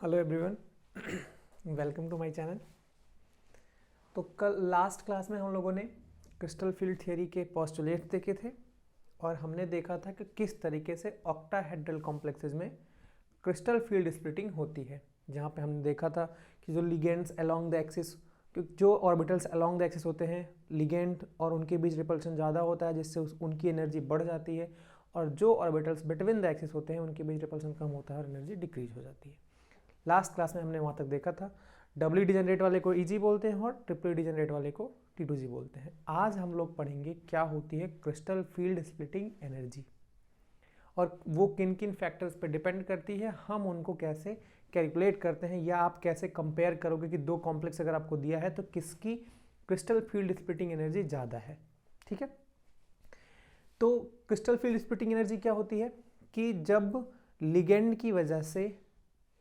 Hello everyone, welcome to my channel. तो कल last class में हम लोगों ने क्रिस्टल फील्ड थ्योरी के पोस्टुलेट्स देखे थे और हमने देखा था कि किस तरीके से ऑक्टाहेड्रल कॉम्प्लेक्सेस में क्रिस्टल फील्ड स्प्लिटिंग होती है, जहाँ पे हमने देखा था कि जो लिगेंड्स अलोंग द एक्सिस, जो ऑर्बिटल्स अलोंग द एक्सिस होते हैं, लिगेंड और उनके बीच रिपल्शन ज़्यादा होता है जिससे उनकी एनर्जी बढ़ जाती है, और जो ऑर्बिटल्स बिटवीन द एक्सिस होते हैं उनके बीच रिपल्शन कम होता है और एनर्जी डिक्रीज हो जाती है। लास्ट क्लास में हमने वहाँ तक देखा था डबली डिजनरेट वाले को ईजी बोलते हैं और ट्रिपल डिजनरेट वाले को T2G बोलते हैं। आज हम लोग पढ़ेंगे क्या होती है क्रिस्टल फील्ड स्प्लिटिंग एनर्जी और वो किन किन फैक्टर्स पर डिपेंड करती है, हम उनको कैसे कैलकुलेट करते हैं, या आप कैसे कंपेयर करोगे कि दो कॉम्प्लेक्स अगर आपको दिया है तो किसकी क्रिस्टल फील्ड स्प्लिटिंग एनर्जी ज़्यादा है। ठीक है, तो क्रिस्टल फील्ड स्प्लिटिंग एनर्जी क्या होती है कि जब लिगेंड की वजह से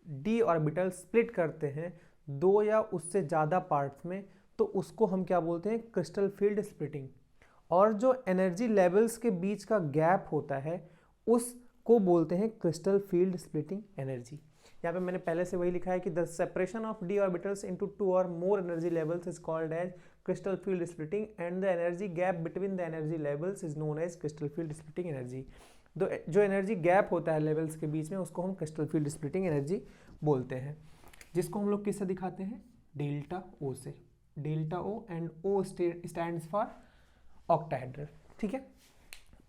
डी ऑर्बिटल स्प्लिट करते हैं दो या उससे ज़्यादा पार्ट्स में, तो उसको हम क्या बोलते हैं, क्रिस्टल फील्ड स्प्लिटिंग। और जो एनर्जी लेवल्स के बीच का गैप होता है उसको बोलते हैं क्रिस्टल फील्ड स्प्लिटिंग एनर्जी। यहाँ पे मैंने पहले से वही लिखा है कि the separation of D orbitals into two or more energy levels is called as crystal field splitting and the energy gap between the energy levels is known as crystal field splitting energy. जो energy gap होता है levels के बीच में उसको हम crystal field splitting energy बोलते हैं, जिसको हम लोग किससे दिखाते हैं, डेल्टा ओ से। Delta O and O stands for octahedral. ठीक है,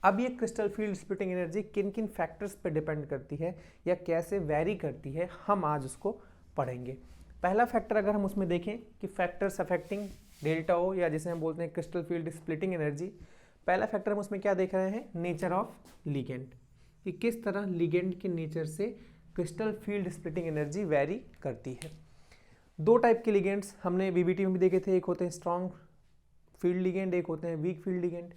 अब ये क्रिस्टल फील्ड स्प्लिटिंग एनर्जी किन किन फैक्टर्स पे डिपेंड करती है या कैसे वेरी करती है, हम आज उसको पढ़ेंगे। पहला फैक्टर अगर हम उसमें देखें कि फैक्टर्स अफेक्टिंग डेल्टा ओ, या जिसे हम बोलते हैं क्रिस्टल फील्ड स्प्लिटिंग एनर्जी, पहला फैक्टर हम उसमें क्या देख रहे हैं, नेचर ऑफ लिगेंड, कि किस तरह लिगेंड के नेचर से crystal field splitting energy very करती है। दो टाइप के लिगेंड्स हमने वीबीटी में भी देखे थे, एक होते हैं स्ट्रॉन्ग फील्ड लिगेंड, एक होते हैं वीक फील्ड लिगेंड।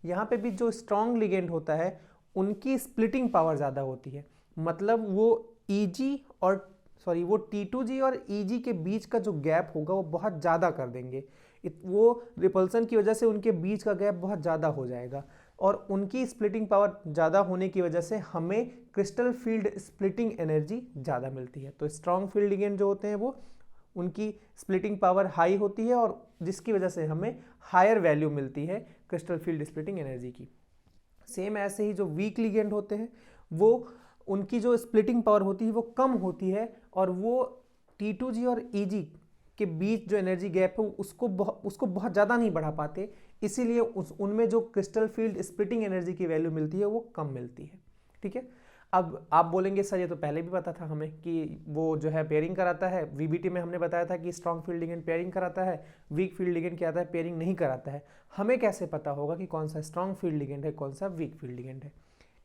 यहाँ पे भी जो स्ट्रॉन्ग लिगेंड होता है उनकी स्प्लिटिंग पावर ज़्यादा होती है, मतलब वो वो T2G और EG के बीच का जो गैप होगा वो बहुत ज़्यादा कर देंगे, वो रिपल्सन की वजह से उनके बीच का गैप बहुत ज़्यादा हो जाएगा, और उनकी स्प्लिटिंग पावर ज़्यादा होने की वजह से हमें क्रिस्टल फील्ड स्प्लिटिंग एनर्जी ज़्यादा मिलती है। तो स्ट्रॉन्ग फील्ड लिगेंड जो होते हैं वो उनकी स्प्लिटिंग पावर हाई होती है और जिसकी वजह से हमें हायर वैल्यू मिलती है क्रिस्टल फील्ड स्प्लिटिंग एनर्जी की। सेम ऐसे ही जो वीक लिगेंड होते हैं वो उनकी जो स्प्लिटिंग पावर होती है वो कम होती है, और वो T2G और EG के बीच जो एनर्जी गैप है उसको बहुत ज़्यादा नहीं बढ़ा पाते, इसीलिए उनमें जो क्रिस्टल फील्ड स्प्लिटिंग एनर्जी की वैल्यू मिलती है वो कम मिलती है। ठीक है, अब आप बोलेंगे सर ये तो पहले भी पता था हमें कि वो जो है पेयरिंग कराता है, वीबीटी में हमने बताया था कि स्ट्रॉन्ग फील्ड लिगेंड पेयरिंग कराता है, वीक फील्ड लिगेंड क्या आता है, पेयरिंग नहीं कराता है। हमें कैसे पता होगा कि कौन सा स्ट्रॉन्ग फील्ड लिगेंड है, कौन सा वीक फील्ड लिगेंड है?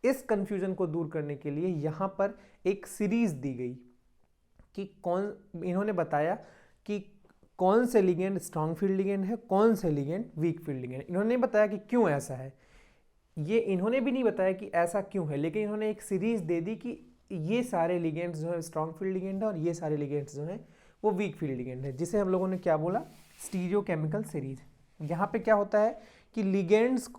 इस कंफ्यूजन को दूर करने के लिए यहाँ पर एक सीरीज दी गई कि इन्होंने बताया कि कौन से लिगेंड स्ट्रॉन्ग फील्ड लिगेंड है, कौन से लिगेंड वीक फील्ड लिगेंड। इन्होंने नहीं बताया कि क्यों ऐसा है, ये इन्होंने भी नहीं बताया कि ऐसा क्यों है, लेकिन इन्होंने एक सीरीज दे दी कि ये सारे लिगेंड्स जो है स्ट्रॉन्ग फील्ड लिगेंड है और ये सारे लिगेंड्स जो हैं वो वीक फील्ड लिगेंड है, जिसे हम लोगों ने क्या बोला, स्टीरियोकेमिकल सीरीज। यहाँ पे क्या होता है कि लिगेंड्स,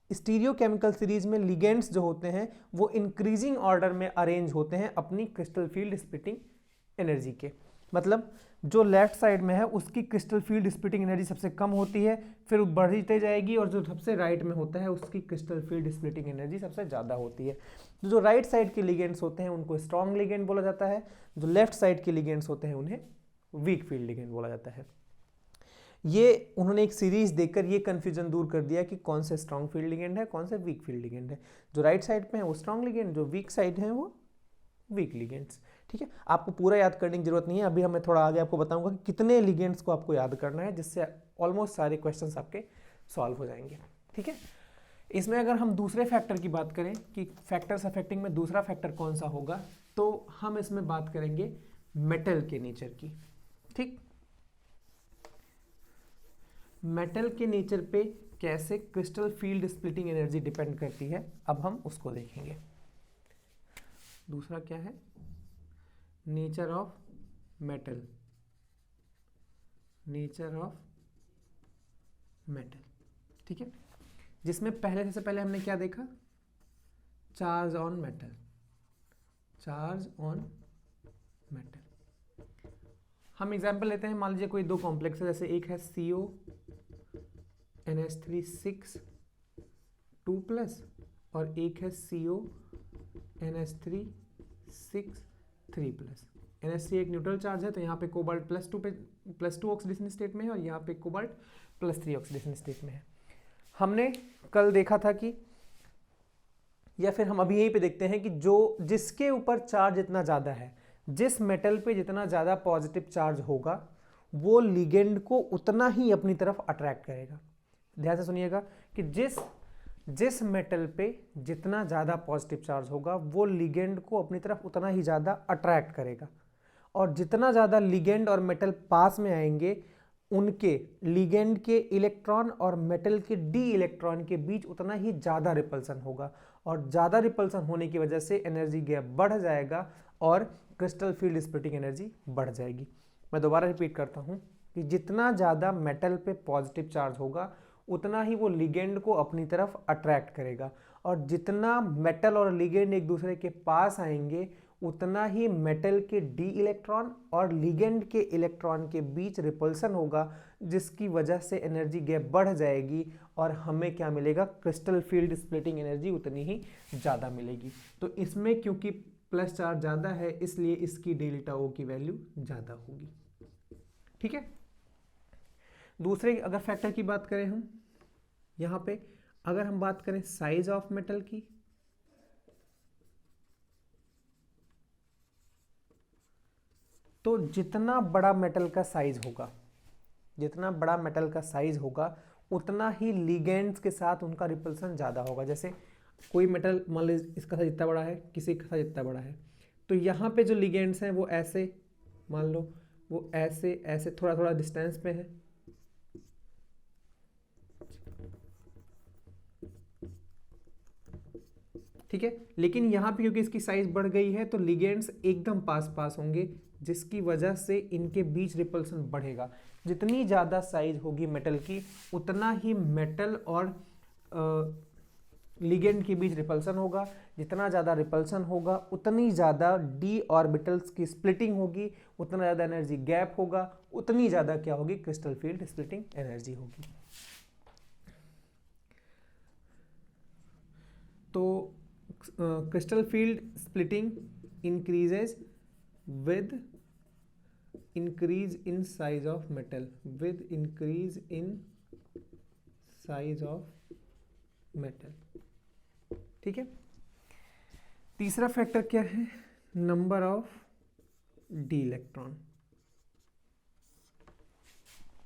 स्टीरियोकेमिकल सीरीज में लिगेंड्स जो होते हैं वो इंक्रीजिंग ऑर्डर में अरेंज होते हैं अपनी क्रिस्टल फील्ड स्प्लिटिंग एनर्जी के। मतलब जो लेफ्ट साइड में है उसकी क्रिस्टल फील्ड स्प्लिटिंग एनर्जी सबसे कम होती है, फिर बढ़ती जाएगी, और जो सबसे राइट में होता है उसकी क्रिस्टल फील्ड स्प्लिटिंग एनर्जी सबसे ज़्यादा होती है। जो राइट साइड के लिगेंड्स होते हैं उनको स्ट्रॉन्ग लिगेंड बोला जाता है, जो लेफ्ट साइड के लिगेंड्स होते हैं उन्हें वीक फील्ड लिगेंड बोला जाता है। ये उन्होंने एक सीरीज देकर ये कंफ्यूजन दूर कर दिया कि कौन से स्ट्रॉन्ग फील्ड लिगेंड है, कौन से वीक फील्ड लिगेंड है। जो राइट साइड पे है वो स्ट्रॉन्ग लिगेंड, जो वीक साइड है वो वीक लिगेंड्स। ठीक है, आपको पूरा याद करने की जरूरत नहीं है, अभी मैं थोड़ा आगे आपको बताऊंगा कि कितने लिगेंड्स को आपको याद करना है, जिससे ऑलमोस्ट सारे क्वेश्चंस आपके सॉल्व हो जाएंगे। ठीक है, इसमें अगर हम दूसरे फैक्टर की बात करें कि फैक्टर्स अफेक्टिंग में दूसरा फैक्टर कौन सा होगा, तो हम इसमें बात करेंगे मेटल के नेचर की। ठीक, मेटल के नेचर पे कैसे crystal field splitting energy depend करती है, अब हम उसको देखेंगे। दूसरा क्या है, nature of metal, nature of metal. ठीक है, जिसमें सबसे पहले हमने क्या देखा, charge on metal, charge on metal. हम एग्जाम्पल लेते हैं, मान लीजिए कोई दो कॉम्प्लेक्स है, जैसे एक है CO NH3 6 2+ और एक है CO NH3 6 3+। NH3 एक न्यूट्रल चार्ज है, तो यहाँ पे कोबाल्ट +2 ऑक्सीडेशन स्टेट में है और यहाँ पे कोबाल्ट +3 ऑक्सीडेशन स्टेट में है। हमने कल देखा था कि, या फिर हम अभी यहीं पे देखते हैं कि जिसके ऊपर चार्ज इतना ज़्यादा है, जिस मेटल पे जितना ज़्यादा पॉजिटिव चार्ज होगा, वो लिगेंड को उतना ही अपनी तरफ अट्रैक्ट करेगा। ध्यान से सुनिएगा कि जिस मेटल पे जितना ज़्यादा पॉजिटिव चार्ज होगा, वो लिगेंड को अपनी तरफ उतना ही ज़्यादा अट्रैक्ट करेगा, और जितना ज़्यादा लिगेंड और मेटल पास में आएंगे, उनके लिगेंड के इलेक्ट्रॉन और मेटल के डी इलेक्ट्रॉन के बीच उतना ही ज़्यादा रिपल्सन होगा, और ज़्यादा रिपल्सन होने की वजह से एनर्जी गैप बढ़ जाएगा और क्रिस्टल फील्ड स्प्लिटिंग एनर्जी बढ़ जाएगी। मैं दोबारा रिपीट करता हूँ कि जितना ज़्यादा मेटल पे पॉजिटिव चार्ज होगा, उतना ही वो लिगेंड को अपनी तरफ अट्रैक्ट करेगा, और जितना मेटल और लिगेंड एक दूसरे के पास आएंगे, उतना ही मेटल के डी इलेक्ट्रॉन और लिगेंड के इलेक्ट्रॉन के बीच रिपल्सन होगा, जिसकी वजह से एनर्जी गैप बढ़ जाएगी और हमें क्या मिलेगा, क्रिस्टल फील्ड स्प्लिटिंग एनर्जी उतनी ही ज़्यादा मिलेगी। तो इसमें क्योंकि प्लस चार्ज ज़्यादा है, इसलिए इसकी डेल्टा ओ की वैल्यू ज़्यादा होगी। ठीक है। दूसरे अगर फैक्टर की बात करें हम, यहाँ पे अगर हम बात करें साइज ऑफ मेटल की, तो जितना बड़ा मेटल का साइज होगा, उतना ही लिगेंड्स के साथ उनका रिपल्सन ज़्यादा होगा। जैसे कोई मेटल मान लीजिए इसका साइज इतना बड़ा है, किसी का साइज इतना बड़ा है, तो यहाँ पे जो लिगेंड्स हैं वो ऐसे, मान लो वो ऐसे ऐसे थोड़ा थोड़ा डिस्टेंस पे है, ठीक है। लेकिन यहाँ पे क्योंकि इसकी साइज बढ़ गई है, तो लिगेंड्स एकदम पास पास होंगे, जिसकी वजह से इनके बीच रिपल्सन बढ़ेगा। जितनी ज़्यादा साइज होगी मेटल की, उतना ही मेटल और लिगेंड के बीच रिपल्सन होगा। जितना ज़्यादा रिपल्सन होगा, उतनी ज़्यादा डी ऑर्बिटल्स की स्प्लिटिंग होगी, उतना ज़्यादा एनर्जी गैप होगा, उतनी ज़्यादा क्या होगी, क्रिस्टल फील्ड स्प्लिटिंग एनर्जी होगी। तो crystal field splitting increases with increase in size of metal, ठीक है। तीसरा फैक्टर क्या है, नंबर ऑफ डी इलेक्ट्रॉन।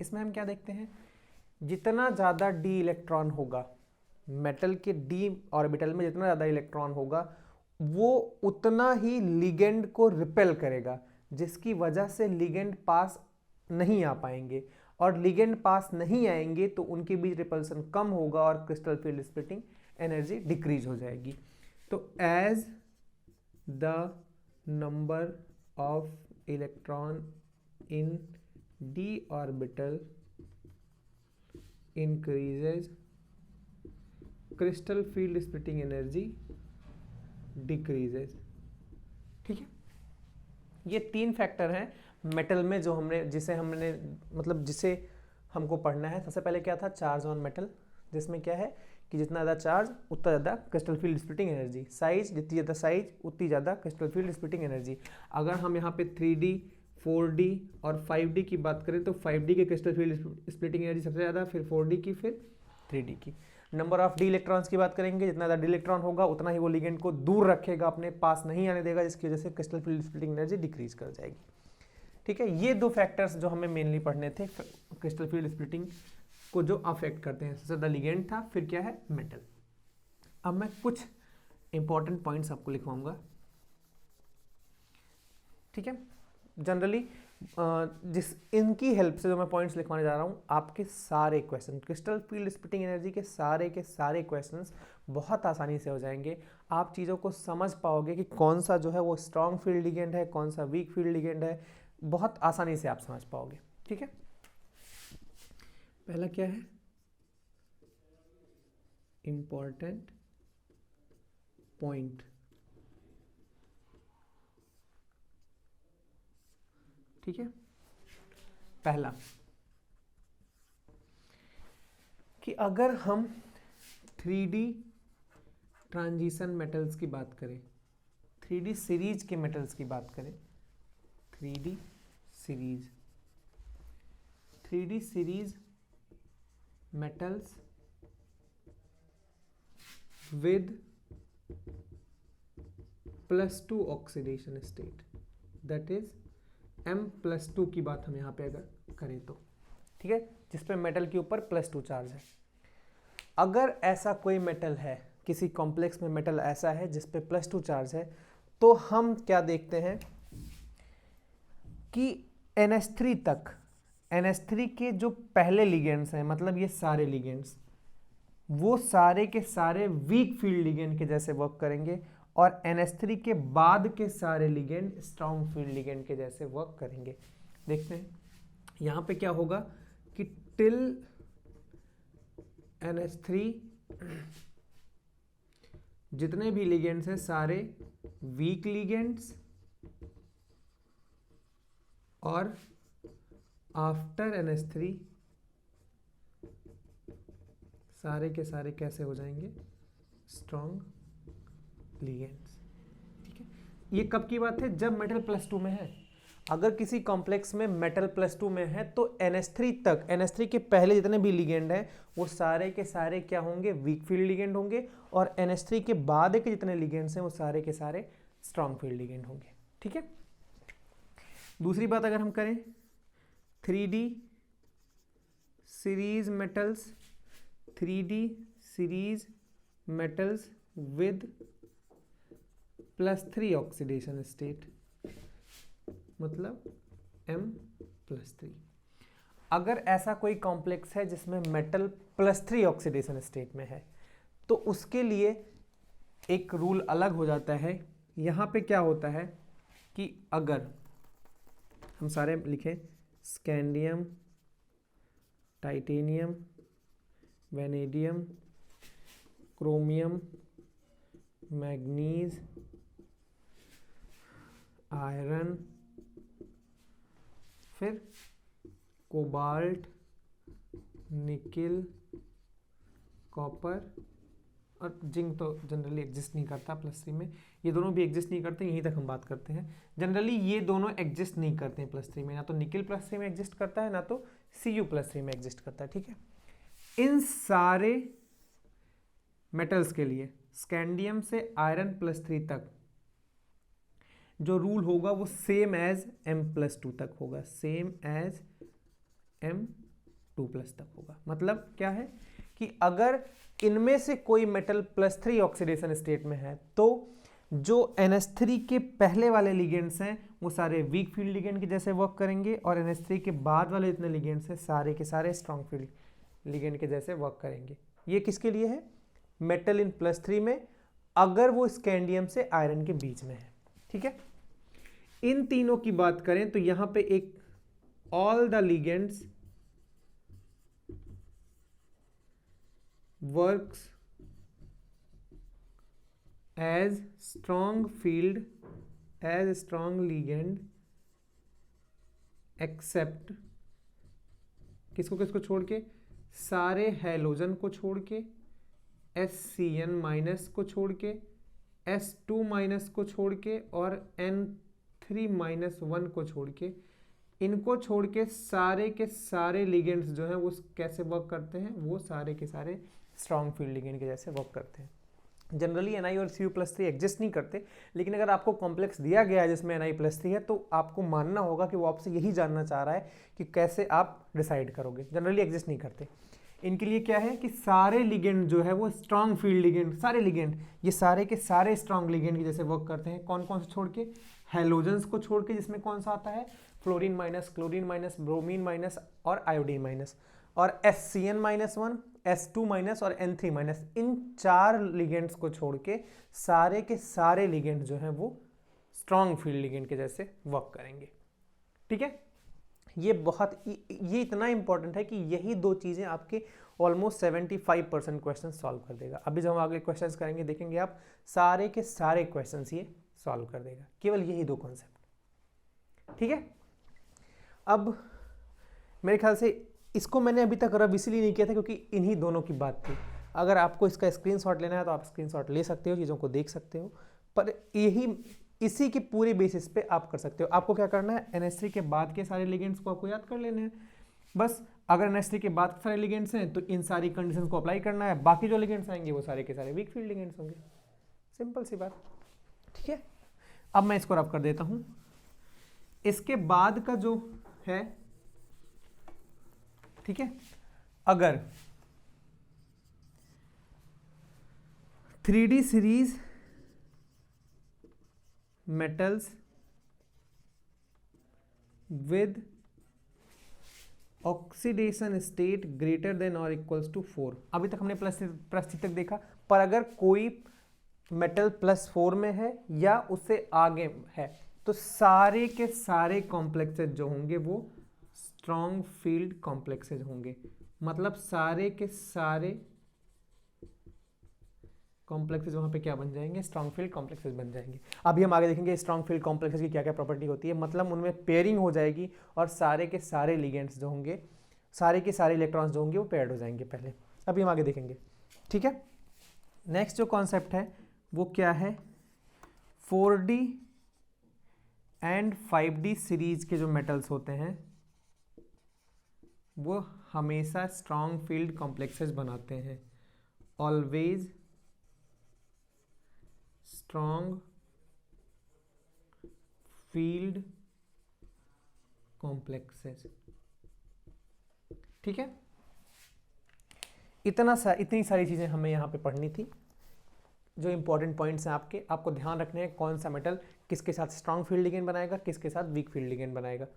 इसमें हम क्या देखते हैं, जितना ज़्यादा डी इलेक्ट्रॉन होगा, मेटल के डी ऑर्बिटल में जितना ज़्यादा इलेक्ट्रॉन होगा, वो उतना ही लिगेंड को रिपेल करेगा, जिसकी वजह से लिगेंड पास नहीं आ पाएंगे, और लिगेंड पास नहीं आएंगे तो उनके बीच रिपल्सन कम होगा और crystal field splitting energy decrease हो जाएगी। तो as the number of electron in d orbital increases, crystal field splitting energy decreases. ठीक है। ये तीन फैक्टर हैं मेटल में जो जिसे हमको पढ़ना है। सबसे पहले क्या था, चार्ज ऑन मेटल, जिसमें क्या है कि जितना ज़्यादा चार्ज उतना ज़्यादा crystal field splitting energy, size जितनी ज़्यादा साइज उतनी ज़्यादा क्रिस्टल फील्ड स्प्लिटिंग एनर्जी। अगर हम यहाँ पे 3D 4D और 5D की बात करें, तो 5D के क्रिस्टल फील्ड स्प्लिटिंग एनर्जी सबसे ज़्यादा, फिर 4D की, फिर 3D की। नंबर ऑफ डी इलेक्ट्रॉन्स की बात करेंगे, जितना ज़्यादा डी इलेक्ट्रॉन होगा, उतना ही वो लिगेंड को दूर रखेगा, अपने पास नहीं आने देगा, जिसकी वजह से crystal field splitting energy decrease कर जाएगी। ठीक है। ये दो फैक्टर्स जो हमें मेनली पढ़ने थे क्रिस्टल फील्ड स्प्लिटिंग को, जो अफेक्ट करते हैं। सबसे ज़्यादा लिगेंड था, फिर क्या है, मेटल। अब मैं कुछ इंपॉर्टेंट पॉइंट्स आपको लिखवाऊंगा। ठीक है। जनरली इनकी हेल्प से जो मैं पॉइंट्स लिखवाने जा रहा हूँ, आपके सारे question, crystal field splitting energy के सारे क्वेश्चंस बहुत आसानी से हो जाएंगे। आप चीज़ों को समझ पाओगे कि कौन सा जो है वो स्ट्रॉन्ग फील्ड लिगेंड है, कौन सा वीक फील्ड लिगेंड है, बहुत आसानी से आप समझ पाओगे। ठीक है। पहला क्या है, इंपॉर्टेंट पॉइंट। ठीक है। पहला कि अगर हम 3D ट्रांजिशन मेटल्स की बात करें, 3D सीरीज के मेटल्स की बात करें, 3D series metals with +2 oxidation state, that is M+2 की बात हम यहाँ पे अगर करें तो, ठीक है, जिस पे मेटल के ऊपर +2 चार्ज है। अगर ऐसा कोई मेटल है, किसी कॉम्प्लेक्स में मेटल ऐसा है जिस पे +2 चार्ज है, तो हम क्या देखते हैं कि NH3 तक, NH3 के जो पहले लिगेंड्स हैं, मतलब ये सारे लिगेंड्स, वो सारे के सारे वीक फील्ड लिगेंड के जैसे वर्क करेंगे और NH3 के बाद के सारे लिगेंड स्ट्रॉन्ग फील्ड लिगेंड के जैसे वर्क करेंगे। देखते हैं यहाँ पे क्या होगा कि टिल NH3 जितने भी लिगेंड्स हैं सारे वीक लिगेंड्स, और आफ्टर NH3 सारे के सारे कैसे हो जाएंगे, स्ट्रॉन्ग लिगेंड्स। ठीक है, ये कब की बात है, जब मेटल +2 में है। अगर किसी कॉम्प्लेक्स में मेटल +2 में है तो NH3 तक, NH3 के पहले जितने भी लिगेंड हैं वो सारे के सारे क्या होंगे, वीक फील्ड लिगेंड होंगे, और NH3 के बाद के जितने लिगेंड्स हैं वो सारे के सारे स्ट्रॉन्ग फील्ड लिगेंड होंगे। ठीक है, दूसरी बात अगर हम करें 3D series metals, 3D series metals with +3 oxidation state, मतलब M+3। अगर ऐसा कोई कॉम्प्लेक्स है जिसमें मेटल +3 ऑक्सीडेशन स्टेट में है तो उसके लिए एक रूल अलग हो जाता है। यहाँ पे क्या होता है कि अगर हम सारे लिखें scandium, titanium, vanadium, chromium, manganese, iron, फिर कोबाल्ट, निकिल, कॉपर और जिंक तो जनरली एग्जिस्ट नहीं करता +3 में, ये दोनों भी एग्जिस्ट नहीं करते, यहीं तक हम बात करते हैं। जनरली ये दोनों एग्जिस्ट नहीं करते हैं +3 में, ना तो निकिल +3 में एग्जिस्ट करता है, ना तो Cu +3 में एग्जिस्ट करता है। ठीक है, इन सारे मेटल्स के लिए स्कैंडियम से आयरन +3 तक जो रूल होगा वो सेम एज M+2 तक होगा, सेम एज M2+ तक होगा। मतलब क्या है कि अगर इनमें से कोई मेटल +3 ऑक्सीडेशन स्टेट में है तो जो NH3 के पहले वाले लिगेंड्स हैं वो सारे वीक फील्ड लिगेंड के जैसे वर्क करेंगे, और NH3 के बाद वाले जितने लिगेंड्स हैं सारे के सारे स्ट्रॉन्ग फील्ड लिगेंड के जैसे वर्क करेंगे। ये किसके लिए है, मेटल इन +3 में, अगर वो स्कैंडियम से आयरन के बीच में है। ठीक है, इन तीनों की बात करें तो यहां पे एक all the ligands works as strong field, as strong ligand, except किसको किसको छोड़ के, सारे हैलोजन को छोड़ के, SCN- को छोड़ के, S2- को छोड़ के, और N3-1 को छोड़ के, इनको छोड़ के सारे के सारे लिगेंड्स जो हैं वो कैसे वर्क करते हैं, वो सारे के सारे स्ट्रॉन्ग फील्ड लिगेंड के जैसे वर्क करते हैं। जनरली Ni और Cu+3 एग्जिस्ट नहीं करते, लेकिन अगर आपको कॉम्प्लेक्स दिया गया है जिसमें Ni+3 है तो आपको मानना होगा कि वो आपसे यही जानना चाह रहा है कि कैसे आप डिसाइड करोगे। जनरली एग्जिस्ट नहीं करते। इनके लिए क्या है कि सारे लिगेंड जो है वो स्ट्रॉन्ग फील्ड लिगेंड, सारे लिगेंड ये सारे के सारे स्ट्रॉन्ग लिगेंड के जैसे वर्क करते हैं। कौन कौन से छोड़ के, हैलोजेंस को छोड़ के, जिसमें कौन सा आता है, फ्लोरीन-, क्लोरीन-, ब्रोमीन- और आयोडीन-, और SCN-1, S2- और N3-, इन 4 लिगेंड्स को छोड़ के सारे के सारे लिगेंड जो हैं वो स्ट्रॉन्ग फील्ड लिगेंड के जैसे वर्क करेंगे। ठीक है, ये इतना इंपॉर्टेंट है कि यही 2 चीजें आपके ऑलमोस्ट 75% क्वेश्चन सॉल्व कर देगा। अभी जब हम आगे क्वेश्चंस करेंगे देखेंगे आप सारे के सारे क्वेश्चंस ये सॉल्व कर देगा, केवल यही 2 कॉन्सेप्ट। ठीक है, अब मेरे ख्याल से इसको मैंने अभी तक रब इसलिए नहीं किया था क्योंकि इन्हीं दोनों की बात थी। अगर आपको इसका स्क्रीनशॉट लेना है तो आप स्क्रीनशॉट ले सकते हो, चीज़ों को देख सकते हो, पर यही इसी के पूरे बेसिस पे आप कर सकते हो। आपको क्या करना है, NH3 के बाद के सारे लिगेंड्स को आपको याद कर लेने हैं बस। अगर NH3 के बाद के सारे लिगेंड्स हैं तो इन सारी कंडीशंस को अप्लाई करना है, बाकी जो लिगेंड्स आएंगे वो सारे के सारे वीक फील्ड लिगेंड्स होंगे। सिंपल सी बात, ठीक है। अब मैं इसको रब कर देता हूं। इसके बाद का जो है, ठीक है, अगर 3D series metals with oxidation state greater than और इक्वल्स टू 4। अभी तक हमने +3 तक देखा, पर अगर कोई मेटल +4 में है या उससे आगे है तो सारे के सारे कॉम्प्लेक्सेज जो होंगे वो स्ट्रॉन्ग फील्ड कॉम्प्लेक्सेज होंगे। मतलब सारे के सारे कॉम्प्लेक्सेज वहाँ पे क्या बन जाएंगे, स्ट्रॉन्ग फील्ड कॉम्प्लेक्सेज बन जाएंगे। अभी हम आगे देखेंगे स्ट्रॉन्ग फील्ड कॉम्प्लेक्सेज की क्या क्या प्रॉपर्टी होती है। मतलब उनमें पेयरिंग हो जाएगी और सारे के सारे लिगेंड्स जो होंगे, सारे के सारे इलेक्ट्रॉन्स जो होंगे वो पेयर्ड हो जाएंगे पहले। अभी हम आगे देखेंगे, ठीक है। नेक्स्ट जो कॉन्सेप्ट है वो क्या है, 4D एंड 5D सीरीज के जो मेटल्स होते हैं वो हमेशा स्ट्रॉन्ग फील्ड कॉम्प्लेक्सेज बनाते हैं। ऑलवेज स्ट्रॉन्ग फील्ड कॉम्प्लेक्सेज, ठीक है। इतनी सारी चीजें हमें यहाँ पे पढ़नी थी। जो इंपॉर्टेंट पॉइंट्स हैं आपको ध्यान रखने हैं, कौन सा मेटल किसके साथ स्ट्रॉन्ग फील्ड लिगेंड बनाएगा, किसके साथ वीक फील्ड लिगेंड बनाएगा,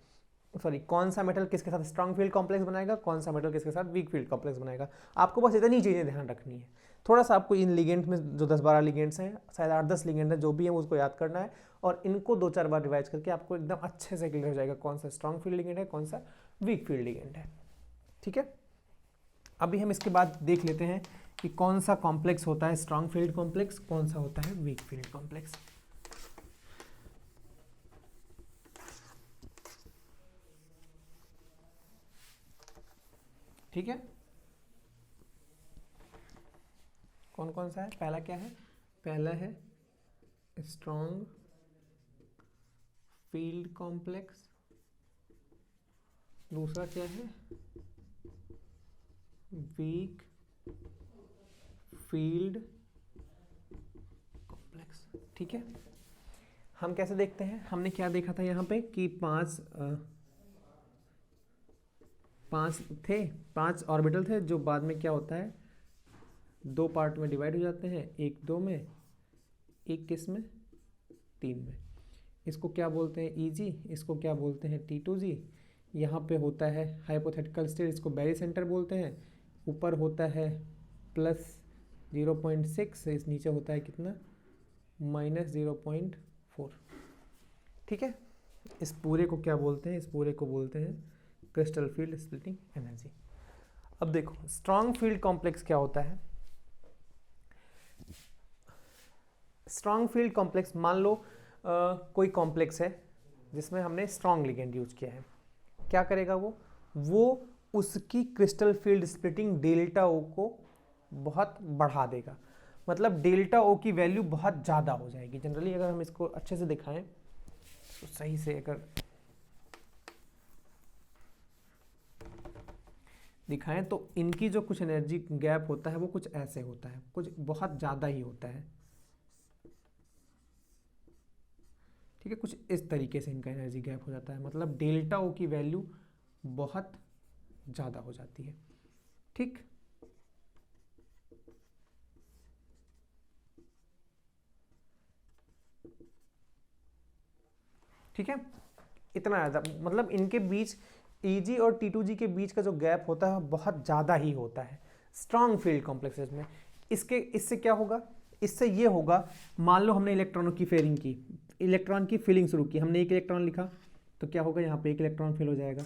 सॉरी, कौन सा मेटल किसके साथ स्ट्रॉन्ग फील्ड कॉम्प्लेक्स बनाएगा, कौन सा मेटल किसके साथ वीक फील्ड कॉम्प्लेक्स बनाएगा। आपको बस इतनी चीज़ें ध्यान रखनी है। थोड़ा सा आपको इन लिगेंड में जो 10-12 लिगेंड्स हैं, शायद 8-10 लिगेंड हैं, जो भी है उसको याद करना है और इनको 2-4 बार रिवाइज करके आपको एकदम अच्छे से क्लियर हो जाएगा कौन सा स्ट्रॉन्ग फील्ड लिगेंड है, कौन सा वीक फील्ड लिगेंड है, ठीक है। अभी हम इसके बाद देख लेते हैं कि कौन सा कॉम्प्लेक्स होता है स्ट्रॉन्ग फील्ड कॉम्प्लेक्स, कौन सा होता है वीक फील्ड कॉम्प्लेक्स। ठीक है, कौन कौन सा है, पहला क्या है, पहला है स्ट्रॉन्ग फील्ड कॉम्प्लेक्स, दूसरा क्या है वीक फील्ड कॉम्प्लेक्स, ठीक है। हम कैसे देखते हैं, हमने क्या देखा था यहाँ पे कि पांच ऑर्बिटल थे जो बाद में क्या होता है 2 पार्ट में डिवाइड हो जाते हैं, एक 2 में, एक किस में, 3 में। इसको क्या बोलते हैं EG, इसको क्या बोलते हैं T2G। यहाँ पे होता है हाइपोथेटिकल स्टेट, इसको बैरी सेंटर बोलते हैं। ऊपर होता है +0.6, इस नीचे होता है कितना -0.4, ठीक है। इस पूरे को क्या बोलते हैं, इस पूरे को बोलते हैं क्रिस्टल फील्ड स्प्लिटिंग एनर्जी। अब देखो स्ट्रॉन्ग फील्ड कॉम्प्लेक्स क्या होता है। स्ट्रॉन्ग फील्ड कॉम्प्लेक्स, मान लो कोई कॉम्प्लेक्स है जिसमें हमने स्ट्रॉन्ग लिगेंड यूज किया है, क्या करेगा वो उसकी क्रिस्टल फील्ड स्प्लिटिंग डेल्टा ओ को बहुत बढ़ा देगा। मतलब डेल्टा ओ की वैल्यू बहुत ज़्यादा हो जाएगी। जनरली अगर हम इसको अच्छे से दिखाएं तो सही से अगर दिखाएं तो इनकी जो कुछ एनर्जी गैप होता है वो कुछ ऐसे होता है, कुछ बहुत ज़्यादा ही होता है, ठीक है। कुछ इस तरीके से इनका एनर्जी गैप हो जाता है, मतलब डेल्टा ओ की वैल्यू बहुत ज़्यादा हो जाती है, ठीक। ठीक है, इतना ज़्यादा, मतलब इनके बीच EG और T2G के बीच का जो गैप होता है बहुत ज़्यादा ही होता है स्ट्रॉन्ग फील्ड कॉम्प्लेक्सेस में। इससे क्या होगा, इससे ये होगा, मान लो हमने इलेक्ट्रॉनों की फेयरिंग की, इलेक्ट्रॉन की फिलिंग शुरू की, हमने 1 इलेक्ट्रॉन लिखा तो क्या होगा, यहाँ पे 1 इलेक्ट्रॉन फिल हो जाएगा।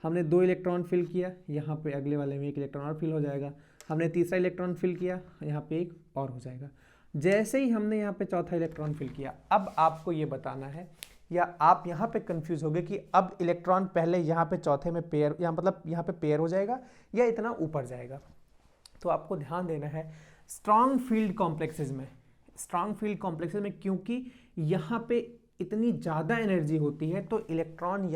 हमने 2 इलेक्ट्रॉन फिल किया, यहाँ पे अगले वाले में 1 इलेक्ट्रॉन और फिल हो जाएगा। हमने तीसरा इलेक्ट्रॉन फिल किया, यहाँ पे 1 और हो जाएगा। जैसे ही हमने यहाँ पे चौथा इलेक्ट्रॉन फिल किया, अब आपको ये बताना है या आप यहाँ पे कंफ्यूज होगे कि अब इलेक्ट्रॉन पहले यहाँ पे चौथे में पेयर, या मतलब यहाँ पे पेयर हो जाएगा या इतना ऊपर जाएगा। तो आपको ध्यान देना है स्ट्रांग फील्ड कॉम्प्लेक्सेस में, स्ट्रांग फील्ड कॉम्प्लेक्सेस में क्योंकि यहाँ पे इतनी ज़्यादा एनर्जी होती है तो इलेक्ट्रॉन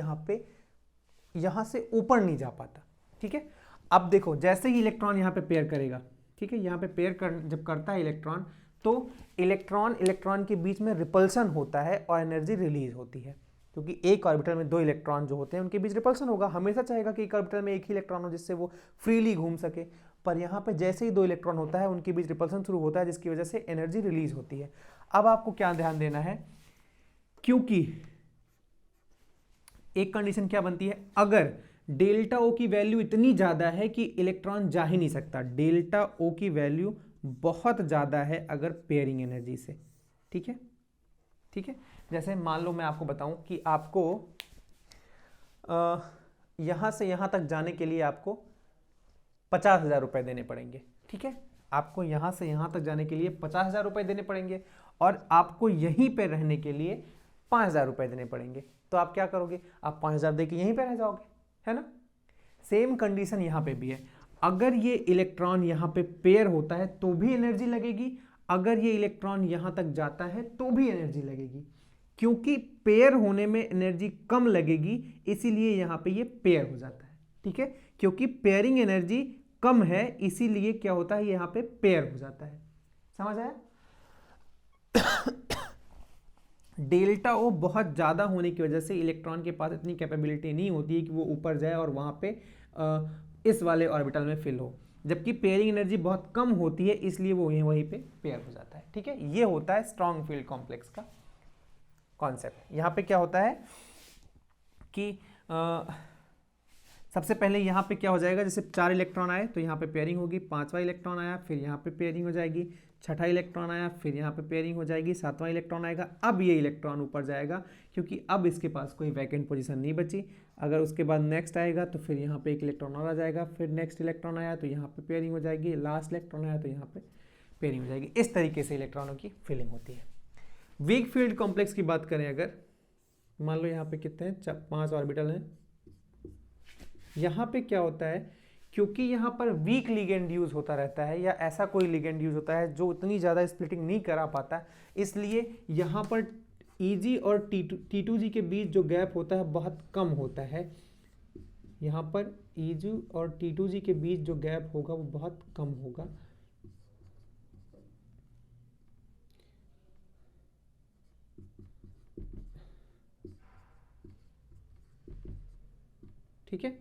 यहाँ से ऊपर नहीं जा पाता। ठीक है, अब देखो जैसे ही इलेक्ट्रॉन यहाँ पे पेयर करेगा, ठीक है, यहाँ पे पेयर जब करता है इलेक्ट्रॉन, तो इलेक्ट्रॉन के बीच में रिपल्सन होता है और एनर्जी रिलीज होती है, क्योंकि एक ऑर्बिटल में दो इलेक्ट्रॉन जो होते हैं उनके बीच रिपल्सन होगा। हमेशा चाहेगा कि एक ऑर्बिटल में एक ही इलेक्ट्रॉन हो जिससे वो फ्रीली घूम सके, पर यहाँ पे जैसे ही दो इलेक्ट्रॉन होता है उनके बीच रिपल्सन शुरू होता है जिसकी वजह से एनर्जी रिलीज होती है। अब आपको क्या ध्यान देना है, क्योंकि एक कंडीशन क्या बनती है, अगर डेल्टा ओ की वैल्यू इतनी ज्यादा है कि इलेक्ट्रॉन जा ही नहीं सकता, डेल्टा ओ की वैल्यू बहुत ज्यादा है अगर पेयरिंग एनर्जी से। ठीक है, ठीक है, जैसे मान लो मैं आपको बताऊं कि आपको यहां से यहां तक जाने के लिए आपको 50,000 रुपए देने पड़ेंगे। ठीक है, आपको यहां से यहां तक जाने के लिए 50,000 रुपए देने पड़ेंगे और आपको यहीं पे रहने के लिए 5,000 रुपए देने पड़ेंगे। तो आप क्या करोगे, आप 5,000 देके यहीं पे रह जाओगे, है ना। सेम कंडीशन यहां पे भी है, अगर ये इलेक्ट्रॉन यहां पे पेयर होता है तो भी एनर्जी लगेगी, अगर ये इलेक्ट्रॉन यहां तक जाता है तो भी एनर्जी लगेगी। क्योंकि पेयर होने में एनर्जी कम लगेगी इसीलिए यहां पे ये पेयर हो जाता है। ठीक है, क्योंकि पेयरिंग एनर्जी कम है इसीलिए क्या होता है, यहां पे पेयर हो जाता है। समझ आया। डेल्टा ओ बहुत ज़्यादा होने की वजह से इलेक्ट्रॉन के पास इतनी कैपेबिलिटी नहीं होती है कि वो ऊपर जाए और वहाँ पे इस वाले ऑर्बिटल में फिल हो, जबकि पेयरिंग एनर्जी बहुत कम होती है इसलिए वो वहीं पे पेयर हो जाता है। ठीक है, ये होता है स्ट्रॉन्ग फील्ड कॉम्प्लेक्स का कॉन्सेप्ट। यहाँ पे क्या होता है कि सबसे पहले यहाँ पे क्या हो जाएगा, जैसे 4 इलेक्ट्रॉन आए तो यहाँ पे पेयरिंग होगी, 5वां इलेक्ट्रॉन आया फिर यहाँ पे पेयरिंग हो जाएगी, 6ठा इलेक्ट्रॉन आया फिर यहाँ पे पेयरिंग हो जाएगी, 7वां इलेक्ट्रॉन आएगा, अब ये इलेक्ट्रॉन ऊपर जाएगा क्योंकि अब इसके पास कोई वैकेंट पोजीशन नहीं बची। अगर उसके बाद नेक्स्ट आएगा तो फिर यहाँ पे एक इलेक्ट्रॉन और आ जाएगा, फिर नेक्स्ट इलेक्ट्रॉन आया तो यहाँ पे पेयरिंग हो जाएगी, लास्ट इलेक्ट्रॉन आया तो यहाँ पे पेयरिंग हो जाएगी। इस तरीके से इलेक्ट्रॉनों की फिलिंग होती है। वीक फील्ड कॉम्प्लेक्स की बात करें, अगर मान लो यहाँ पे कितने हैं, 5 ऑर्बिटल हैं, यहाँ पे क्या होता है, क्योंकि यहाँ पर वीक लिगेंड यूज होता रहता है या ऐसा कोई लिगेंड यूज होता है जो इतनी ज़्यादा स्प्लिटिंग नहीं करा पाता, इसलिए यहाँ पर Eg और T2G के बीच जो गैप होता है बहुत कम होता है। यहाँ पर Eg और T2G के बीच जो गैप होगा वो बहुत कम होगा। ठीक है,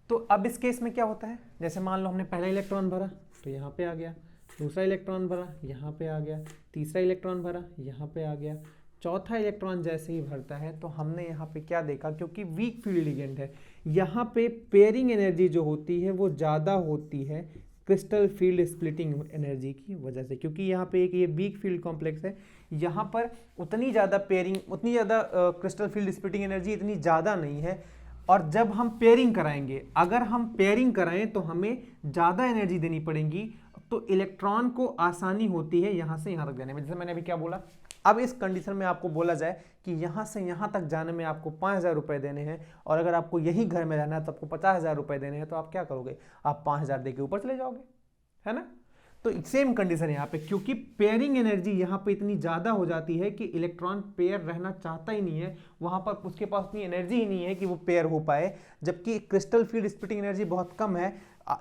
तो अब इस केस में क्या होता है, जैसे मान लो हमने पहला इलेक्ट्रॉन भरा तो यहाँ पे आ गया, दूसरा इलेक्ट्रॉन भरा यहाँ पे आ गया, तीसरा इलेक्ट्रॉन भरा यहाँ पे आ गया, चौथा इलेक्ट्रॉन जैसे ही भरता है तो हमने यहाँ पे क्या देखा, क्योंकि वीक फील्ड लिगेंड है यहाँ पे पेयरिंग एनर्जी जो होती है वो ज़्यादा होती है क्रिस्टल फील्ड स्प्लिटिंग एनर्जी की वजह से। क्योंकि यहाँ पे एक ये वीक फील्ड कॉम्प्लेक्स है, यहाँ पर उतनी ज़्यादा पेयरिंग, उतनी ज़्यादा क्रिस्टल फील्ड स्प्लिटिंग एनर्जी इतनी ज़्यादा नहीं है। और जब हम पेयरिंग कराएंगे, अगर हम पेयरिंग कराएं तो हमें ज़्यादा एनर्जी देनी पड़ेगी, तो इलेक्ट्रॉन को आसानी होती है यहाँ से यहाँ तक जाने में। जैसे मैंने अभी क्या बोला, अब इस कंडीशन में आपको बोला जाए कि यहाँ से यहाँ तक जाने में आपको 5,000 रुपये देने हैं और अगर आपको यही घर में रहना है तो आपको 50,000 रुपये देने हैं, तो आप क्या करोगे, आप 5,000 दे के ऊपर चले जाओगे, है ना। तो सेम कंडीशन है यहाँ पे, क्योंकि पेयरिंग एनर्जी यहाँ पे इतनी ज़्यादा हो जाती है कि इलेक्ट्रॉन पेयर रहना चाहता ही नहीं है, वहाँ पर उसके पास उतनी एनर्जी ही नहीं है कि वो पेयर हो पाए, जबकि क्रिस्टल फील्ड स्प्लिटिंग एनर्जी बहुत कम है,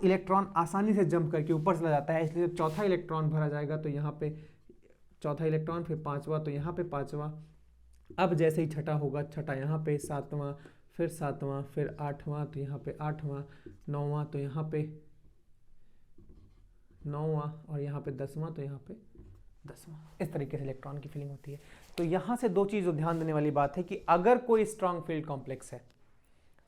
इलेक्ट्रॉन आसानी से जंप करके ऊपर चला जाता है। इसलिए जब चौथा इलेक्ट्रॉन भरा जाएगा तो यहाँ पे चौथा इलेक्ट्रॉन, फिर 5वां तो यहाँ पे 5वां, अब जैसे ही छठा होगा, छठा यहाँ पे, 7वां, फिर 7वां, फिर 8वां तो यहाँ पे 8वां, 9वां तो यहाँ पे 9वां और यहाँ पे 10वां तो यहाँ पे 10वां। इस तरीके से इलेक्ट्रॉन की फिलिंग होती है। तो यहाँ से दो चीज़ ध्यान देने वाली बात है कि अगर कोई स्ट्रांग फील्ड कॉम्प्लेक्स है,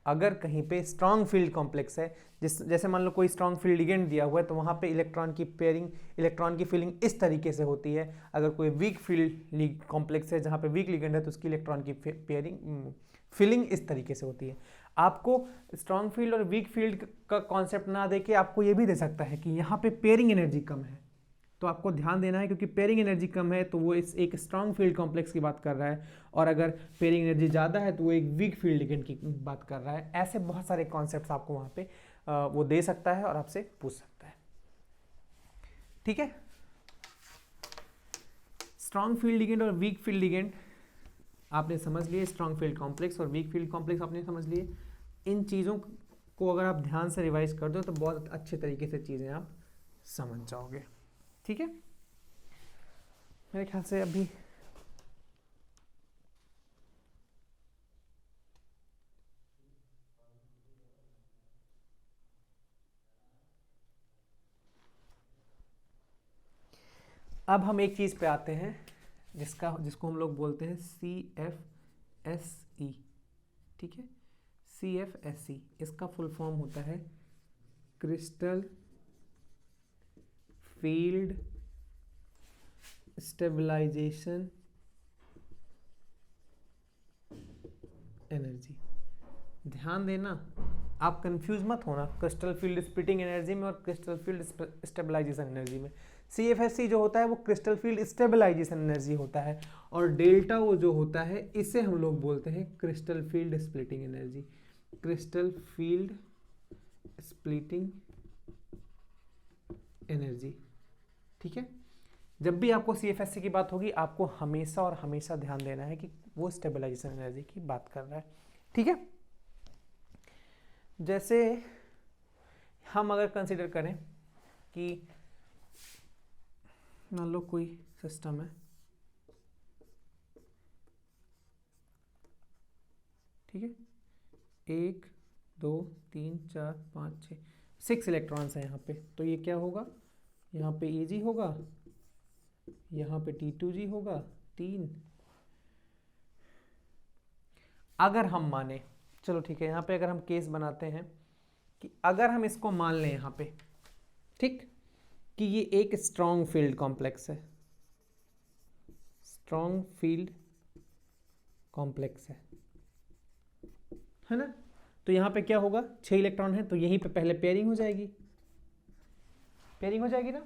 अगर कहीं पे स्ट्रांग फील्ड कॉम्प्लेक्स है, जैसे मान लो कोई स्ट्रांग फील्ड लिगेंड दिया हुआ है, तो वहाँ पे इलेक्ट्रॉन की पेयरिंग, इलेक्ट्रॉन की फिलिंग इस तरीके से होती है। अगर कोई वीक फील्ड कॉम्प्लेक्स है जहाँ पे वीक लिगेंड है तो उसकी इलेक्ट्रॉन की पेयरिंग फिलिंग इस तरीके से होती है। आपको स्ट्रांग फील्ड और वीक फील्ड का कॉन्सेप्ट ना दे के आपको ये भी दे सकता है कि यहाँ पे पेयरिंग एनर्जी कम है, तो तो आपको ध्यान देना है, क्योंकि पेयरिंग एनर्जी कम है तो वो इस एक स्ट्रॉन्ग फील्ड कॉम्प्लेक्स की बात कर रहा है, और अगर पेयरिंग एनर्जी ज़्यादा है तो वो एक वीक फील्ड लिगेंड की बात कर रहा है। ऐसे बहुत सारे कॉन्सेप्ट्स आपको वहाँ पे वो दे सकता है और आपसे पूछ सकता है। ठीक है, स्ट्रॉन्ग फील्ड लिगेंड और वीक फील्ड लिगेंड आपने समझ लिए, स्ट्रॉन्ग फील्ड कॉम्प्लेक्स और वीक फील्ड कॉम्प्लेक्स आपने समझ लिए। इन चीज़ों को अगर आप ध्यान से रिवाइज कर दो तो बहुत अच्छे तरीके से चीज़ें आप समझ जाओगे। ठीक है, मेरे ख्याल से अभी अब हम एक चीज़ पे आते हैं जिसको हम लोग बोलते हैं CFSE। ठीक है, CFSE इसका फुल फॉर्म होता है क्रिस्टल फील्ड स्टेबलाइजेशन एनर्जी। ध्यान देना, आप कंफ्यूज मत होना क्रिस्टल फील्ड स्प्लिटिंग एनर्जी में और क्रिस्टल फील्ड स्टेबलाइजेशन एनर्जी में। CFSE जो होता है वो क्रिस्टल फील्ड स्टेबलाइजेशन एनर्जी होता है, और डेल्टा वो जो होता है इसे हम लोग बोलते हैं crystal field splitting energy. Crystal field splitting energy. ठीक है, जब भी आपको CFSE की बात होगी आपको हमेशा और हमेशा ध्यान देना है कि वो स्टेबलाइजेशन एनर्जी की बात कर रहा है। ठीक है, जैसे हम अगर कंसिडर करें कि मान लो कोई सिस्टम है, ठीक है, 1 2 3 4 5 6 6 इलेक्ट्रॉन्स हैं यहाँ पे, तो ये क्या होगा, यहाँ पे Eg होगा, यहाँ पे T2G होगा 3। अगर हम माने, चलो ठीक है, यहाँ पे अगर हम केस बनाते हैं कि अगर हम इसको मान लें यहाँ पे, ठीक, कि ये एक स्ट्रॉन्ग फील्ड कॉम्प्लेक्स है, स्ट्रॉन्ग फील्ड कॉम्प्लेक्स है ना, तो यहाँ पे क्या होगा, 6 इलेक्ट्रॉन है तो यहीं पे पहले पेयरिंग हो जाएगी, पेयरिंग हो जाएगी ना,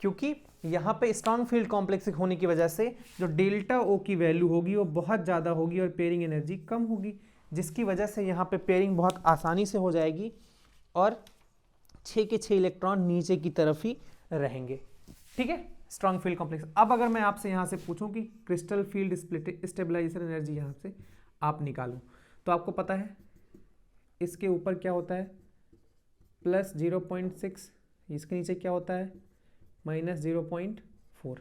क्योंकि यहाँ पे स्ट्रॉन्ग फील्ड कॉम्प्लेक्स होने की वजह से जो डेल्टा ओ की वैल्यू होगी वो बहुत ज़्यादा होगी और पेयरिंग एनर्जी कम होगी, जिसकी वजह से यहाँ पे पेयरिंग बहुत आसानी से हो जाएगी और 6 के 6 इलेक्ट्रॉन नीचे की तरफ ही रहेंगे। ठीक है, स्ट्रॉन्ग फील्ड कॉम्प्लेक्स। अब अगर मैं आपसे यहाँ से पूछूं कि क्रिस्टल फील्ड स्टेबलाइजेशन एनर्जी यहाँ से आप निकालो, तो आपको पता है इसके ऊपर क्या होता है प्लस 0.6, इसके नीचे क्या होता है माइनस 0.4।